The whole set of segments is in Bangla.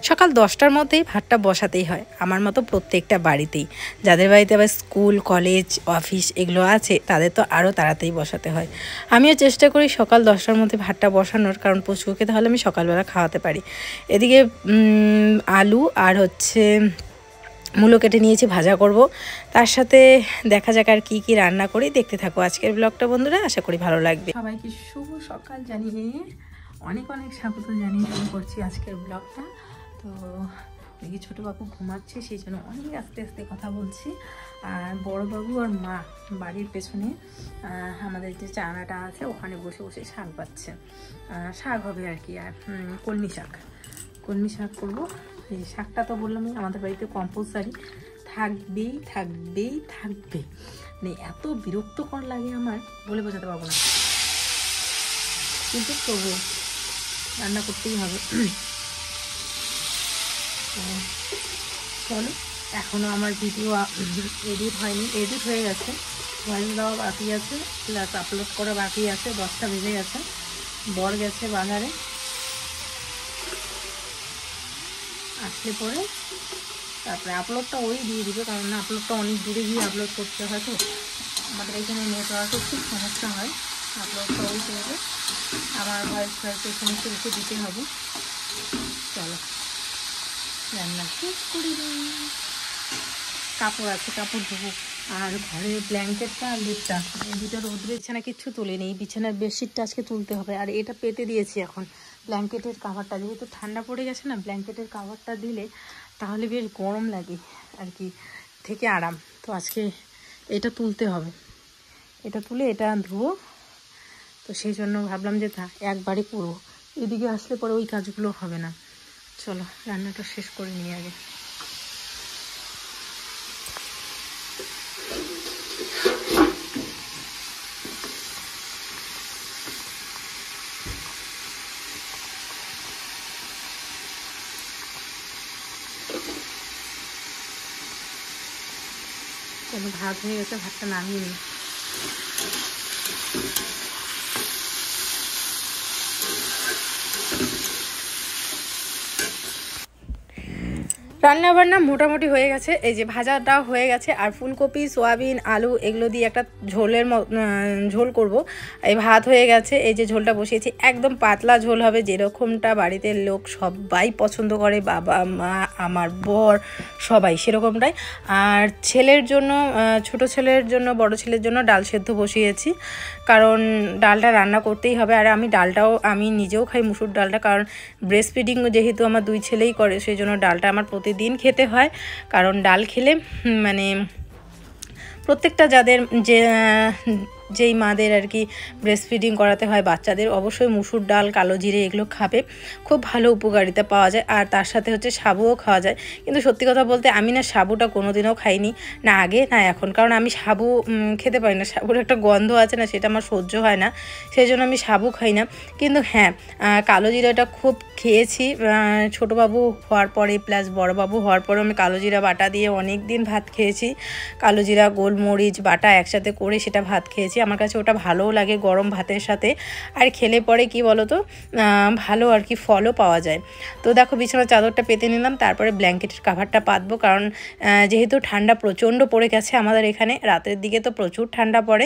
সকাল 10টার মধ্যেই ভাতটা বসাতেই হয় আমার মতো প্রত্যেকটা বাড়িতেই। যাদের বাড়িতে আবার স্কুল কলেজ অফিস এগুলো আছে তাদের তো আরও তাড়াতাড়ি বসাতে হয়। আমিও চেষ্টা করি সকাল 10টার মধ্যে ভাতটা বসানোর, কারণ পশুকে তাহলে আমি সকালবেলা খাওয়াতে পারি। এদিকে আলু আর হচ্ছে মূলো কেটে নিয়েছি, ভাজা করব। তার সাথে দেখা যাক আর কি কি রান্না করি, দেখতে থাকো আজকের ব্লগটা বন্ধুরা, আশা করি ভালো লাগবে। সবাইকে শুভ সকাল জানিয়ে অনেক অনেক স্বাগত জানিয়ে শুরু করছি আজকের ব্লগটা। তো দেখি ছোটো বাবু ঘুমাচ্ছে, সেই জন্য অনেক আস্তে আস্তে কথা বলছি। আর বড়োবাবু আর মা বাড়ির পেছনে আমাদের যে চানাটা আছে ওখানে বসে বসে শাক পাচ্ছে, শাক হবে আর কি, আর কলমি শাক করবো। এই শাকটা তো বললামই আমাদের বাড়িতে কম্পালসারি থাকবেই থাকবেই থাকবে, মানে এত বিরক্তকর লাগে আমার বলে বোঝাতে পারবো না, কিন্তু তবু রান্না করতেই হবে। চলো, এখনও আমার ভিডিও এডিট হয়নি, এডিট হয়ে গেছে, ভয়েস দেওয়া বাকি আছে, প্লাস আপলোড করা বাকি আছে। 10টা বেজে গেছে, বর গেছে বাজারে, আসলে পরে তারপরে আপলোডটা ওই দিয়ে দিবে, কারণ আপলোডটা অনেক দূরে গিয়ে আপলোড করতে হয়, তো আমাদের এখানে নেটওয়ার্কের খুব সমস্যা হয়। আপলোডটা ওই করবে, আমার ভয়েস সমস্ত কিছু দিতে হবে। চলো রান্না শেষ করি। কাপড় আছে, কাপড় ধোবো। আর ঘরে ব্ল্যাঙ্কেটটা আর লেপটা, এই দুটো রোদ বিছানা কিচ্ছু তুলে নেই, বিছানার বেডশিটটা আজকে তুলতে হবে। আর এটা পেতে দিয়েছি এখন, ব্ল্যাঙ্কেটের কাভারটা, যেহেতু ঠান্ডা পড়ে গেছে না, ব্ল্যাঙ্কেটের কাভারটা দিলে তাহলে বেশ গরম লাগে আর কি, থেকে আরাম। তো আজকে এটা তুলতে হবে, এটা তুলে এটা ধুবো, তো সেই জন্য ভাবলাম যে একবারে করবো, এদিকে আসলে পরে ওই কাজগুলো হবে না। চলো রান্নাটা শেষ করে নিয়ে আগে। চলো, ভাত হয়ে গেছে, ভাতটা নামিয়ে নিই। রান্নাবান্না মোটামুটি হয়ে গেছে, এই যে ভাজাটাও হয়ে গেছে, আর ফুলকপি সোয়াবিন আলু এগুলো দিয়ে একটা ঝোল করব। এই ভাত হয়ে গেছে, এই যে ঝোলটা বসিয়েছি, একদম পাতলা ঝোল হবে, যেরকমটা বাড়িতে লোক সবাই পছন্দ করে, বাবা মা আমার বর সবাই সেরকমটাই। আর ছেলের জন্য, ছোট ছেলের জন্য বড় ছেলের জন্য ডাল সেদ্ধ বসিয়েছি, কারণ ডালটা রান্না করতেই হবে। আর আমি নিজেও খাই মুসুর ডালটা, কারণ ব্রেস্ট ফিডিং যেহেতু আমার 2 ছেলেই করে, সেই জন্য ডালটা আমার প্রতিদিন খেতে হয়। কারণ ডাল খেলে মানে প্রত্যেকটা যেই মাদের আর কি ব্রেস্ট ফিডিং করাতে হয় বাচ্চাদের, অবশ্যই মুসুর ডাল কালো জিরে এগুলো খাবে, খুব ভালো উপকারিতা পাওয়া যায়। আর তার সাথে হচ্ছে সাবুও খাওয়া যায়। কিন্তু সত্যি কথা বলতে আমি না সাবুটা কোনোদিনও খাইনি, না আগে না এখন, কারণ আমি সাবু খেতে পারি না, সাবুর একটা গন্ধ আছে না, সেটা আমার সহ্য হয় না, সেই জন্য আমি সাবু খাই না। কিন্তু হ্যাঁ, কালো জিরাটা খুব খেয়েছি, ছোটো বাবু হওয়ার পরে প্লাস বড় বাবু হওয়ার পরে আমি কালো জিরা বাটা দিয়ে অনেক দিন ভাত খেয়েছি, কালো জিরা গোলমরিচ বাটা একসাথে করে সেটা ভাত খেয়েছি। আমার কাছে ওটা ভালোও লাগে গরম ভাতের সাথে, আর খেলে পরে কি বলো তো ভালো আর কি ফলও পাওয়া যায়। তো দেখো বিছানার চাদরটা পেতে নিলাম, তারপরে ব্ল্যাঙ্কেটের কাভারটা পাতবো, কারণ যেহেতু ঠান্ডা প্রচণ্ড পড়ে গেছে আমাদের এখানে, রাতের দিকে তো প্রচুর ঠান্ডা পড়ে,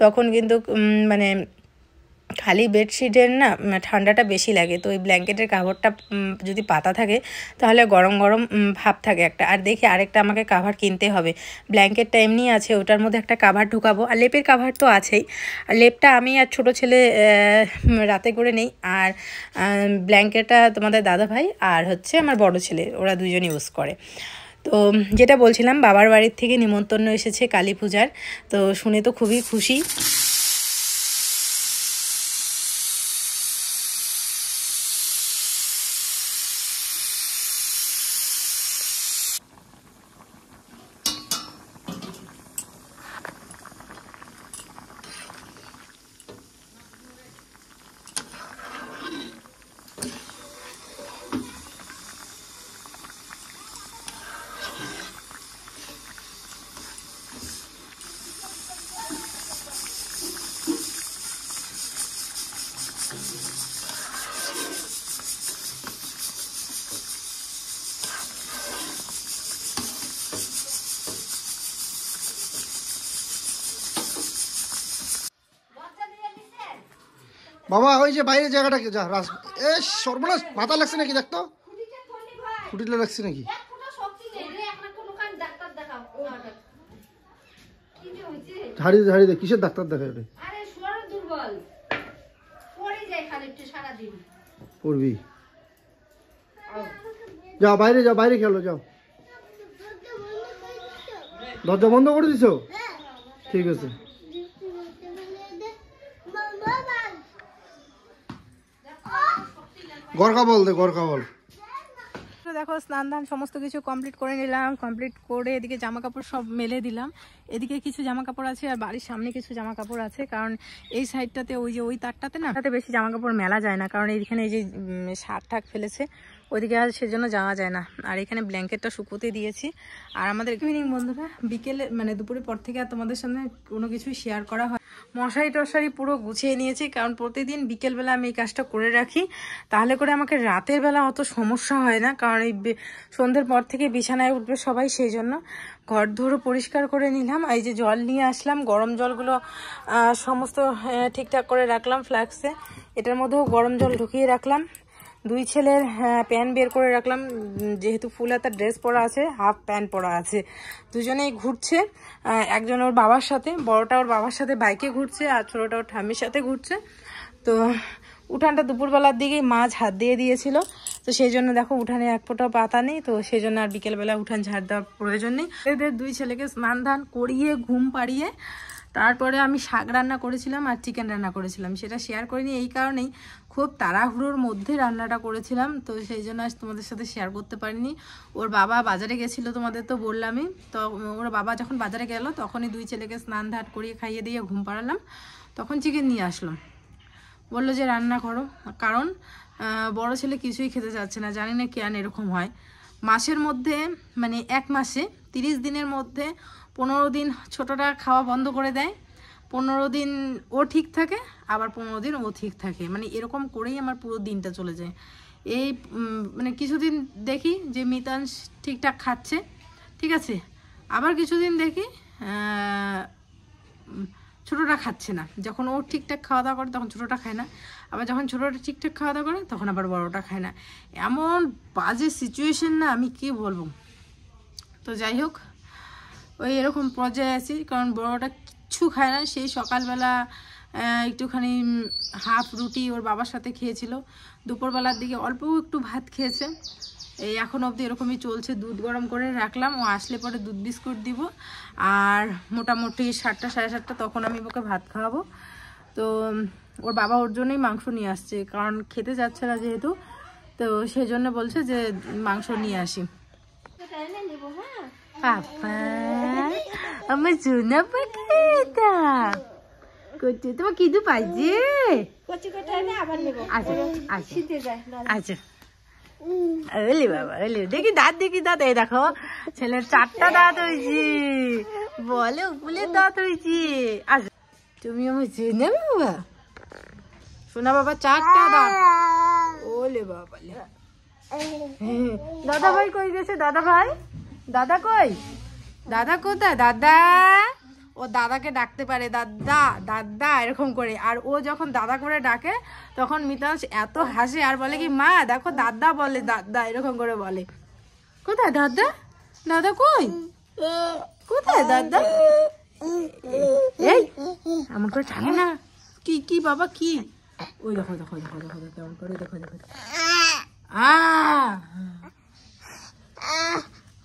তখন কিন্তু মানে খালি বেডশিটের না ঠান্ডাটা বেশি লাগে। তো ওই ব্ল্যাঙ্কেটের কাভারটা যদি পাতা থাকে তাহলে গরম গরম ভাব থাকে একটা। আর দেখি আরেকটা আমাকে কাভার কিনতে হবে, ব্ল্যাঙ্কেটটা এমনি আছে, ওটার মধ্যে একটা কাভার ঢুকাবো। আর লেপের কাভার তো আছেই, আর লেপটা আমি আর ছোটো ছেলে রাতে করে নেই, আর ব্ল্যাঙ্কেটটা তোমাদের দাদা ভাই আর হচ্ছে আমার বড় ছেলে, ওরা দুজন ইউজ করে। তো যেটা বলছিলাম, বাবার বাড়ির থেকে নিমন্ত্রণ এসেছে কালী পূজার, তো শুনে তো খুবই খুশি। বাবা ওই যে বাইরে জায়গাটা যা এ সর্বনাশ মাথা লাগছে নাকি দেখতো ফুটিলে লাগছে নাকি ঝাড়ি ঝাড়ি দে কিসের ডাক্তার দেখায় ওটা পড়বি যাও বাইরে খেলো যাও দরজা বন্ধ করে দিছো ঠিক আছে গরকা বল দে গরকা বল দেখো স্নান দান সমস্ত কিছু কমপ্লিট করে নিলাম কমপ্লিট করে এদিকে জামা কাপড় সব মেলে দিলাম এদিকে কিছু জামা কাপড় আছে আর বাড়ির সামনে কিছু জামা কাপড় আছে কারণ এই সাইডটাতে ওই যে ওই তারটাতে না তাতে বেশি জামা কাপড় মেলা যায় না কারণ এইখানে এই যে শাক ঠাক ফেলেছে ওইদিকে আর সেজন্য যাওয়া যায় না আর এখানে ব্ল্যাঙ্কেটটা শুকোতে দিয়েছি আর আমাদের ইভিনিং বন্ধুরা বিকেলে মানে দুপুরের পর থেকে আর তোমাদের সামনে কোনো কিছুই শেয়ার করা হয় মশারি টশারি পুরো গুছিয়ে নিয়েছি কারণ প্রতিদিন বিকেলবেলা আমি এই কাজটা করে রাখি তাহলে করে আমাকে রাতের বেলা অত সমস্যা হয় না কারণ এই সন্ধ্যের পর থেকে বিছানায় উঠবে সবাই সেই জন্য ঘর ধরো পরিষ্কার করে নিলাম এই যে জল নিয়ে আসলাম গরম জলগুলো সমস্ত ঠিকঠাক করে রাখলাম ফ্লাক্সে এটার মধ্যেও গরম জল ঢুকিয়ে রাখলাম দুই ছেলের প্যান্ট বের করে রাখলাম যেহেতু ফুল হাতা ড্রেস পরা আছে হাফ প্যান্ট পরা আছে দুজনেই ঘুরছে একজন ওর বাবার সাথে বড়টা ওর বাবার সাথে বাইকে ঘুরছে আর ছোটটা ওর ঠাম্মির সাথে ঘুরছে তো উঠানটা দুপুরবেলার দিকেই মা ঝাড় দিয়ে দিয়েছিল তো সেই জন্য দেখো উঠানে এক ফোঁটাও পাতা নেই তো সেই জন্য আর বিকেলবেলা উঠান ঝাড় দেওয়ার প্রয়োজন নেই এদের দুই ছেলেকে স্নান ধান করিয়ে ঘুম পাড়িয়ে তারপরে আমি শাক রান্না করেছিলাম আর চিকেন রান্না করেছিলাম সেটা শেয়ার করিনি এই কারণেই খুব তাড়াহুড়োর মধ্যে রান্নাটা করেছিলাম তো সেই জন্য আজ তোমাদের সাথে শেয়ার করতে পারিনি ওর বাবা বাজারে গেছিলো তোমাদের তো বললামই তো ওর বাবা যখন বাজারে গেল তখনই দুই ছেলেকে স্নান ধাট করিয়ে খাইয়ে দিয়ে ঘুম পাড়ালাম তখন চিকেন নিয়ে আসলাম বললো যে রান্না করো কারণ বড় ছেলে কিছুই খেতে চাচ্ছে না জানি না কেন এরকম হয় মাসের মধ্যে মানে এক মাসে 30 দিনের মধ্যে 15 দিন ছোটটা খাওয়া বন্ধ করে দেয় 15 দিন ও ঠিক থাকে আবার 15 দিন ও ঠিক থাকে মানে এরকম করেই আমার পুরো দিনটা চলে যায় এই মানে কিছুদিন দেখি যে মিতাংশ ঠিকঠাক খাচ্ছে ঠিক আছে আবার কিছুদিন দেখি ছোটটা খাচ্ছে না যখন ও ঠিকঠাক খাওয়া দাওয়া করে তখন ছোটটা খায় না আবার যখন ছোটটা ঠিকঠাক খাওয়া দাওয়া করে তখন আবার বড়টা খায় না এমন বাজে সিচুয়েশন না আমি কি বলবো তো যাই হোক ওই এরকম পর্যায়ে আছি কারণ বড়টা কিচ্ছু খায় না সেই সকালবেলা একটুখানি হাফ রুটি ওর বাবার সাথে খেয়েছিল দুপুরবেলার দিকে অল্প একটু ভাত খেয়েছে এই এখন অবধি এরকমই চলছে দুধ গরম করে রাখলাম ও আসলে পরে দুধ বিস্কুট দিব আর মোটামুটি 7টা সাড়ে 7টা তখন আমি ওকে ভাত খাওয়াবো তো ওর বাবা ওর জন্যই মাংস নিয়ে আসছে কারণ খেতে যাচ্ছে না যেহেতু তো সেই জন্য বলছে যে মাংস নিয়ে আসি পাপা আমার সোনা পাখিটা করছে তোমার কিছু পাইছে আচ্ছা আচ্ছা আচ্ছা ওলে বাবা ওলে দেখি দাঁত এই দেখো ছেলের 4টা দাঁত হয়েছে বলে উপলের দাঁত হয়েছে আচ্ছা তুমি আমার সোনা বাবা 4টা দাঁত ওলে বাবা দাদা ভাই কই গেছে দাদা কই দাদা কোথায় দাদা ও দাদাকে ডাকতে পারে দাদা এরকম করে আর ও যখন দাদা করে ডাকে তখন মিতাংশ এত হাসে আর বলে কি মা দেখো দাদা বলে দাদা এরকম করে বলে কোথায় দাদা কই কোথায় দাদা এই এমন করে টানে না কি বাবা কি ওই দেখো কেমন করে দেখো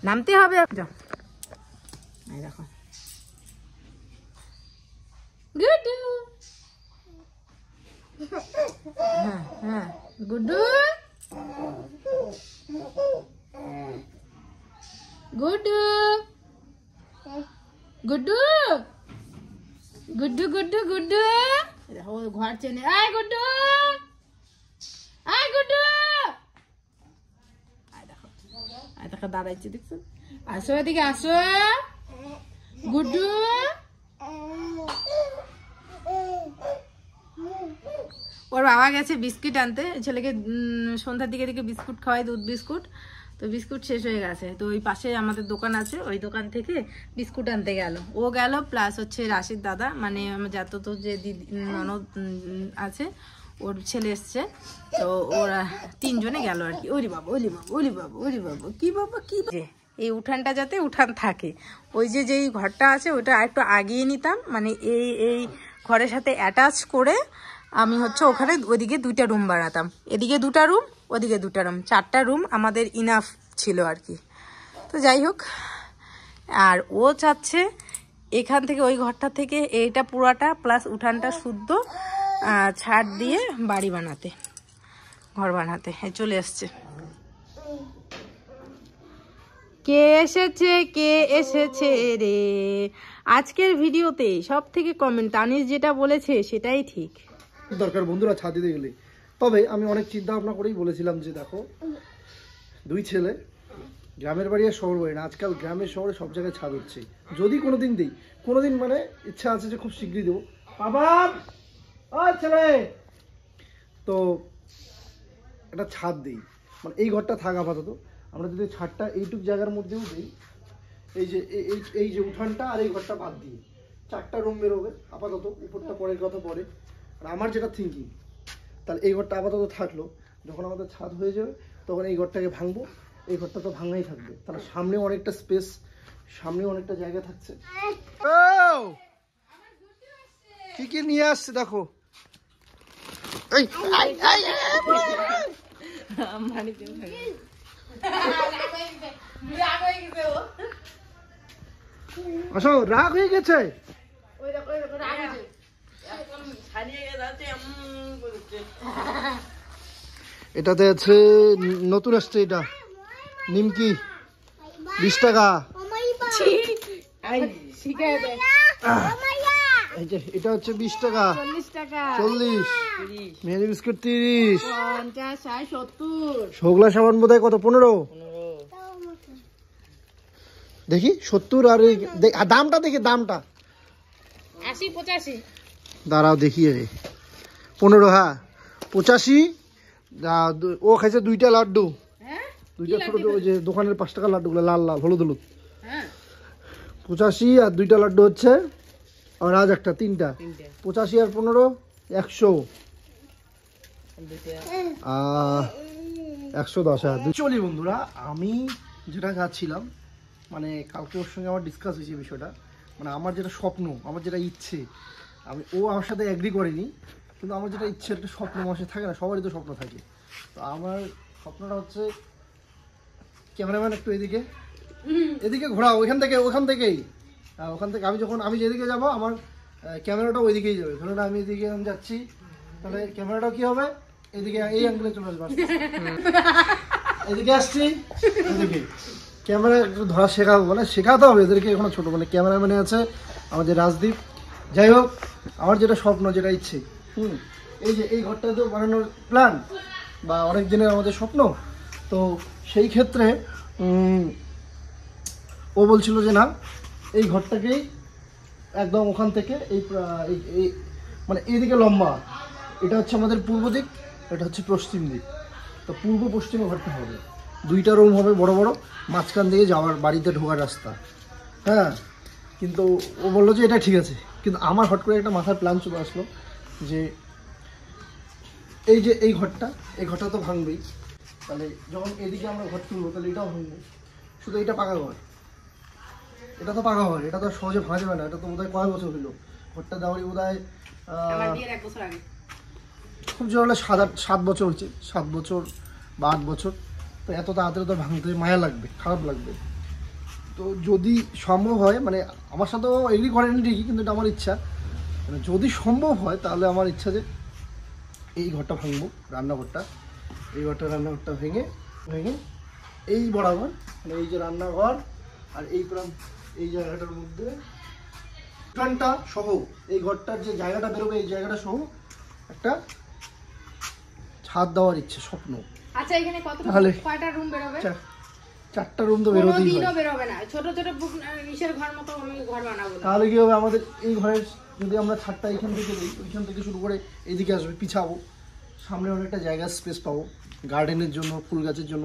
নামতে হবে দেখো গুড্ডু হ্যাঁ গুড্ডু গুড্ডু গুড্ডু গুড্ডু গুড্ডু গুড্ডু দেখো ঘর চেনে আয় গুড্ডু দেখো দাঁড়াইছে দেখছো আসো এদিকে আসো গুড্ডু ওর বাবা গেছে বিস্কুট আনতে ছেলেকে সন্ধ্যার দিকে বিস্কুট খাওয়াই দুধ বিস্কুট তো বিস্কুট শেষ হয়ে গেছে তো ওই পাশে আমাদের দোকান আছে ওই দোকান থেকে বিস্কুট আনতে গেল ও গেল প্লাস হচ্ছে রাশিদ দাদা মানে আমার যত তো যে দিদি ননদ আছে ওর ছেলে এসছে, তো ওরা 3 জনে গেল আর কি। ওরে বাবা ওরে বাবা ওরে বাবা ওরে বাবা কি বাবা কি এই উঠানটা যাতে উঠান থাকে, ওই যে যেই ঘরটা আছে ওটা একটু আগিয়ে নিতাম, মানে এই ঘরের সাথে অ্যাটাচ করে আমি হচ্ছে ওখানে ওইদিকে 2টা রুম বানাতাম, এদিকে 2টা রুম ওদিকে 2টা রুম, 4টা রুম আমাদের ইনাফ ছিল আর কি। তো যাই হোক, আর ও চাচ্ছে এখান থেকে ওই ঘরটা থেকে এইটা পুরাটা প্লাস উঠানটা শুদ্ধ ছাদ দিয়ে বাড়ি বানাতে, ঘর বানাতে। চলে আসছে, কে এসেছে রে আজকের ভিডিওতে সব থেকে কমেন্ট। তানিশ যেটা বলেছে সেটাই ঠিক দরকার বন্ধুরা ছাদ দিতে গেলে। তবে আমি অনেক চিন্তা ভাবনা করেই বলেছিলাম যে দেখো 2 ছেলে, গ্রামের বাড়ি আর শহর বাড়ি না, আজকাল গ্রামের শহরে সব জায়গায় ছাদ হচ্ছে। যদি কোনোদিন দিই, কোনোদিন মানে ইচ্ছা আছে যে খুব শীঘ্রই দেবো। বাবা ছেলে, তো একটা ছাদ দিই, মানে এই ঘরটা থাক আপাতত। আমরা যদি ছাদটা এইটুক জায়গার মধ্যেও দিই, এই যে উঠানটা আর এই ঘরটা বাদ দিয়ে 4টা রুম বেরোবে আপাতত, উপরটা পরের কথা পরে। আর আমার যেটা থিঙ্কিং, তাহলে এই ঘরটা আপাতত থাকলো, যখন আমাদের ছাদ হয়ে যাবে তখন এই ঘরটাকে ভাঙবো, এই ঘরটা তো ভাঙাই থাকবে, তাহলে সামনেও অনেকটা স্পেস, সামনেও অনেকটা জায়গা থাকছে। কি কি নিয়ে আসছে দেখো, আসো, রাগ হয়ে গেছে। এটাতে আছে নতুন আসছে, এটা নিমকি 20 টাকা। এটা হচ্ছে 20 টাকা, 40, মেরি বিস্কুট 30, 50, 60, 70, শোগলা সাবান বোধহয় কত 15। দেখি 70 আর দামটা দেখি, দামটা 80, 85। দাঁড়াও দেখি, 15, হ্যাঁ 85। ও খাইছে 2টা লাড্ডু, 2টা ছোট ওই যে দোকানের 5 টাকা লাড্ডুগুলো, লাল লাল হলুদ হলুদ, 85। আর 2টা লাড্ডু হচ্ছে, আর আজ একটা 3টা, 85 আর 15, 100, 110। চলি বন্ধুরা, আমি যেটা যাচ্ছিলাম, মানে কালকে ওর সঙ্গে আমার ডিসকাস হয়েছে বিষয়টা, মানে আমার যেটা স্বপ্ন, আমার যেটা ইচ্ছে, ও আমার সাথে অ্যাগ্রি করেনি, কিন্তু আমার যেটা ইচ্ছে, একটা স্বপ্ন আমার সাথে থাকে না, সবারই তো স্বপ্ন থাকে। তো আমার স্বপ্নটা হচ্ছে, ক্যামেরাম্যান একটু এদিকে ঘোরাও, ওখান থেকেই ওখান থেকে আমি যেদিকে যাবো আমার ক্যামেরাটা ওইদিকেই যাবে। ধরুন আমি এদিকে যাচ্ছি, তাহলে ক্যামেরাটাও কি হবে, এদিকে এই অ্যাঙ্গেলে চলে আসবে, এদিকে আসছি, এদিকে ক্যামেরা একটু ধরা শেখাবো, মানে শেখাতে হবে এদেরকে, এখনো ছোটো, মানে ক্যামেরাম্যানে আছে আমাদের রাজদীপ। যাই হোক, আমার যেটা স্বপ্ন, যেটা ইচ্ছে, এই যে এই ঘরটা তো বানানোর প্ল্যান বা অনেক দিনের আমাদের স্বপ্ন। তো সেই ক্ষেত্রে ও বলছিল যে না, এই ঘরটাকেই একদম ওখান থেকে এই মানে এইদিকে লম্বা, এটা হচ্ছে আমাদের পূর্ব দিক, এটা হচ্ছে পশ্চিম দিক, তো পূর্ব পশ্চিমে ঘরটা হবে, 2টা রুম হবে বড় বড়, মাঝখান দিয়ে যাওয়ার বাড়িতে ঢোকার রাস্তা। হ্যাঁ, কিন্তু ও বললো যে এটা ঠিক আছে, কিন্তু আমার হট করে একটা মাথার প্ল্যান চলে আসলো যে এই ঘরটা তো ভাঙবেই, তাহলে যখন এদিকে আমরা ঘর তুলবো তাহলে এটাও ভাঙবে, শুধু এটা পাকা ঘর, এটা তো পাকা ঘর, এটা তো সহজে ভাঙা যাবে না। এটা তো বোধহয় কয় বছর হইলো ঘরটা দেওয়ারই, বোধহয় খুব জোর হলে 7 বছর হচ্ছে, 7 বছর বা 8 বছর। তো এত তাড়াতাড়ি তো ভাঙতে মায়া লাগবে, খারাপ লাগবে। তো যদি সম্ভব হয়, মানে আমার সাথেও এগ্রি করেনি ঠিকই, কিন্তু এটা আমার ইচ্ছা, মানে যদি সম্ভব হয় তাহলে আমার ইচ্ছা যে এই ঘরটা ভাঙবো, রান্নাঘরটা, এই রান্নাঘরটা ভেঙে এই বরাবর, মানে এই যে রান্নাঘর আর এই জায়গাটার মধ্যে উঠানটা সহ, এই ঘরটার যে জায়গাটা বেরোবে, এই জায়গাটা সহ একটা ছাদ দেওয়ার ইচ্ছে, স্বপ্ন। আচ্ছা, এখানে কয়টা রুম বেরোবে? 4টা রুম তো বেরোবেই, বেরোবে না, ছোট ছোট ইসের ঘর মতো আমি ঘর বানাবো। তাহলে কি হবে, আমাদের এই ঘরের যদি আমরা ছাদটা এখান থেকে দিই, ওইখান থেকে শুরু করে এইদিকে আসবে, পিছাবো, সামনে অনেকটা জায়গা স্পেস পাবো গার্ডেনের জন্য, ফুল গাছের জন্য।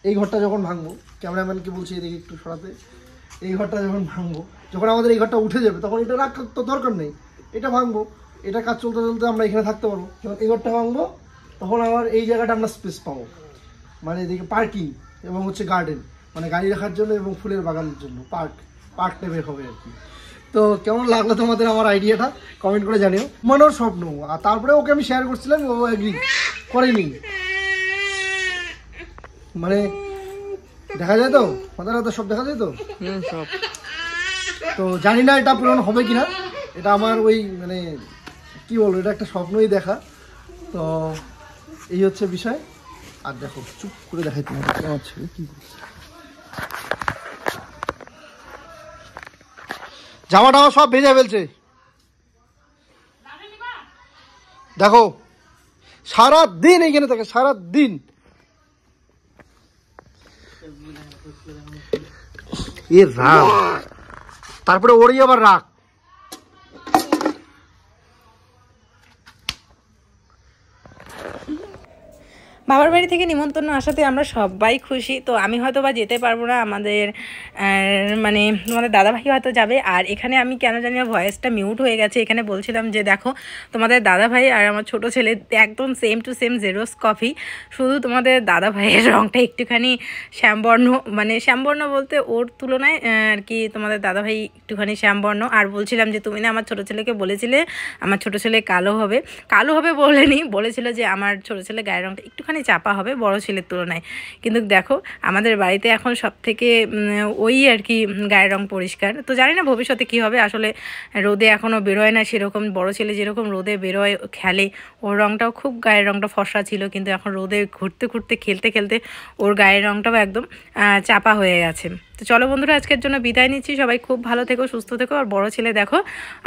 এই ঘরটা যখন ভাঙবো, ক্যামেরাম্যানকে বলছি এদিকে একটু সরাতে, এই ঘরটা যখন ভাঙবো, যখন আমাদের এই ঘরটা উঠে যাবে, তখন এটা রাখার তো দরকার নেই, এটা ভাঙবো, এটা কাজ চলতে চলতে আমরা এখানে থাকতে পারবো। যখন এই ঘরটা ভাঙবো তখন আমার এই জায়গাটা আমরা স্পেস পাবো, মানে এদিকে পার্কিং এবং হচ্ছে গার্ডেন, মানে গাড়ি রাখার জন্য এবং ফুলের বাগানের জন্য পার্ক টাইপের হবে আর কি। তো কেমন লাগলো তোমাদের আমার আইডিয়াটা কমেন্ট করে জানিও। মনের স্বপ্ন, আর তারপরে ওকে আমি শেয়ার করছিলাম, ও এগ্রি করেনি। মানে দেখা যায় তো মাথার হাতে সব দেখা যায় তো সব। তো জানি না এটা পূরণ হবে কিনা, এটা আমার ওই মানে কি বলবো, এটা একটা স্বপ্নই দেখা। তো এই হচ্ছে বিষয়। আর দেখো চুপ করে দেখাই তোমাদের আমার ছেলে কি করছে। জামা টামা সব ভেজে ফেলছে, দেখো সারা দিন এইখানে থাকে, সারা দিন। এ রাগ, তারপরে ওরই আবার রাগ। বাবার বাড়ি থেকে নিমন্ত্রণ আসাতে আমরা সবাই খুশি। তো আমি হয়তো বা যেতে পারবো না, আমাদের মানে তোমাদের দাদাভাই হয়তো যাবে। আর এখানে আমি কেন জানি না ভয়েসটা মিউট হয়ে গেছে। এখানে বলছিলাম যে দেখো তোমাদের দাদাভাই আর আমার ছোট ছেলে একদম same to same xerox copy, শুধু তোমাদের দাদাভাইয়ের রঙটা একটুখানি শ্যামবর্ণ, মানে শ্যামবর্ণ বলতে ওর তুলনায় আর কি তোমাদের দাদাভাই একটুখানি শ্যামবর্ণ। আর বলছিলাম যে তুমি না আমার ছোটো ছেলেকে বলেছিলে আমার ছোটো ছেলে কালো হবে, কালো হবে বলেনি, বলেছিল যে আমার ছোটো ছেলে গায়ের রঙটা একটুখানি চাপা হবে বড় ছেলের তুলনায়। কিন্তু দেখো আমাদের বাড়িতে এখন সব থেকে ওই আর কি গায়ের রং পরিষ্কার। তো জানি না ভবিষ্যতে কী হবে, আসলে রোদে এখনও বেরোয় না সেরকম। বড় ছেলে যেরকম রোদে বেরোয় খেলে, ওর রঙটাও খুব গায়ের রঙটা ফর্সা ছিল, কিন্তু এখন রোদে ঘুরতে ঘুরতে খেলতে খেলতে ওর গায়ের রঙটাও একদম চাপা হয়ে গেছে। তো চলো বন্ধুরা আজকের জন্য বিদায় নিচ্ছি, সবাই খুব ভালো থেকো সুস্থ থেকো। আর বড় ছেলে দেখো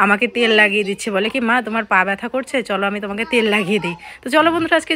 আমাকে তেল লাগিয়ে দিচ্ছে, বলে কি মা তোমার পা ব্যথা করছে, চলো আমি তোমাকে তেল লাগিয়ে দিই। তো চলো বন্ধুরা আজকে